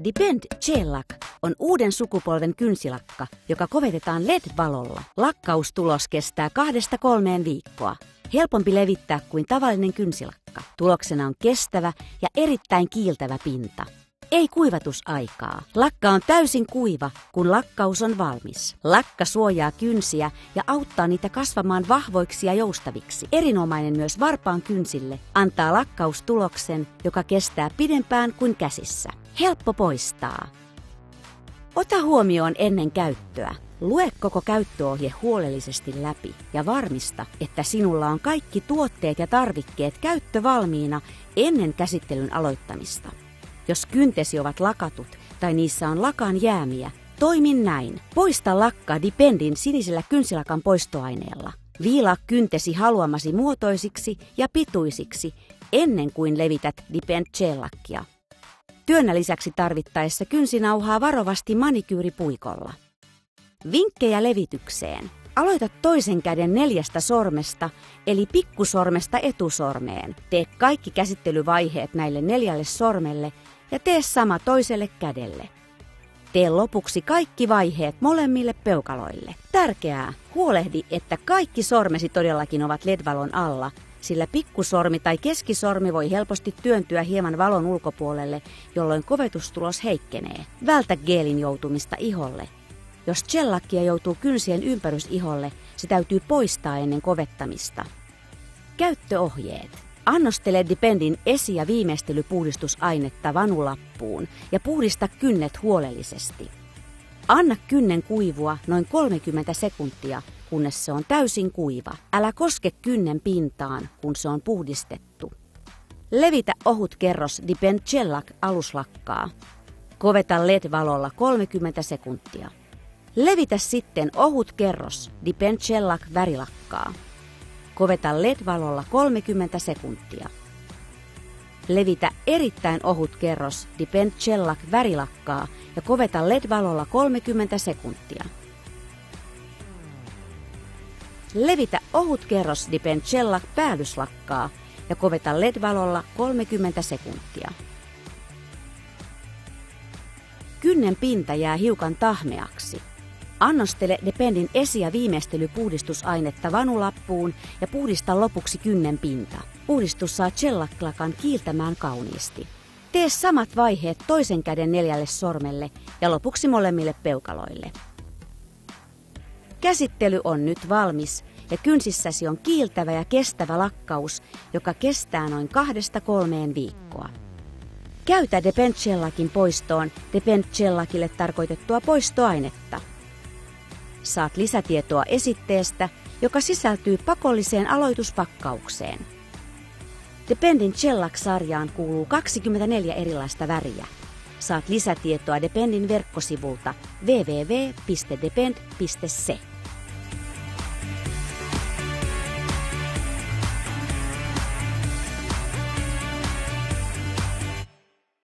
Depend Shellac on uuden sukupolven kynsilakka, joka kovetetaan LED-valolla. Lakkaustulos kestää 2-3 viikkoa. Helpompi levittää kuin tavallinen kynsilakka. Tuloksena on kestävä ja erittäin kiiltävä pinta. Ei kuivatusaikaa. Lakka on täysin kuiva, kun lakkaus on valmis. Lakka suojaa kynsiä ja auttaa niitä kasvamaan vahvoiksi ja joustaviksi. Erinomainen myös varpaan kynsille. Antaa lakkaustuloksen, joka kestää pidempään kuin käsissä. Helppo poistaa. Ota huomioon ennen käyttöä. Lue koko käyttöohje huolellisesti läpi ja varmista, että sinulla on kaikki tuotteet ja tarvikkeet käyttövalmiina ennen käsittelyn aloittamista. Jos kyntesi ovat lakatut tai niissä on lakan jäämiä, toimi näin. Poista lakka Dependin sinisellä kynsilakan poistoaineella. Viilaa kyntesi haluamasi muotoisiksi ja pituisiksi ennen kuin levität Depend Shellackia. Työnnä lisäksi tarvittaessa kynsinauhaa varovasti manikyyripuikolla. Vinkkejä levitykseen. Aloita toisen käden 4 sormesta, eli pikkusormesta etusormeen. Tee kaikki käsittelyvaiheet näille 4 sormelle ja tee sama toiselle kädelle. Tee lopuksi kaikki vaiheet molemmille peukaloille. Tärkeää, huolehdi, että kaikki sormesi todellakin ovat LED-valon alla, sillä pikkusormi tai keskisormi voi helposti työntyä hieman valon ulkopuolelle, jolloin kovetustulos heikkenee. Vältä geelin joutumista iholle. Jos Shellackia joutuu kynsien ympärysiholle, se täytyy poistaa ennen kovettamista. Käyttöohjeet. Annostele Dependin esi- ja viimeistelypuhdistusainetta vanulappuun ja puhdista kynnet huolellisesti. Anna kynnen kuivua noin 30 sekuntia, kunnes se on täysin kuiva. Älä koske kynnen pintaan, kun se on puhdistettu. Levitä ohut kerros Depend Shellac aluslakkaa. Koveta LED-valolla 30 sekuntia. Levitä sitten ohut kerros Depend Shellac värilakkaa. Koveta LED-valolla 30 sekuntia. Levitä erittäin ohut kerros Depend Shellac värilakkaa ja koveta LED-valolla 30 sekuntia. Levitä ohut kerros Depend Shellac päällyslakkaa ja koveta LED-valolla 30 sekuntia. Kynnen pinta jää hiukan tahmeaksi. Annostele Dependin esi- ja viimeistelypuhdistusainetta vanulappuun ja puhdista lopuksi kynnen pinta. Puhdistus saa Shellac-lakan kiiltämään kauniisti. Tee samat vaiheet toisen käden 4 sormelle ja lopuksi molemmille peukaloille. Käsittely on nyt valmis ja kynsissäsi on kiiltävä ja kestävä lakkaus, joka kestää noin 2-3 viikkoa. Käytä Depend Shellacin poistoon Depend Shellacille tarkoitettua poistoainetta. Saat lisätietoa esitteestä, joka sisältyy pakolliseen aloituspakkaukseen. Dependin Shellac-sarjaan kuuluu 24 erilaista väriä. Saat lisätietoa Dependin verkkosivulta www.depend.se.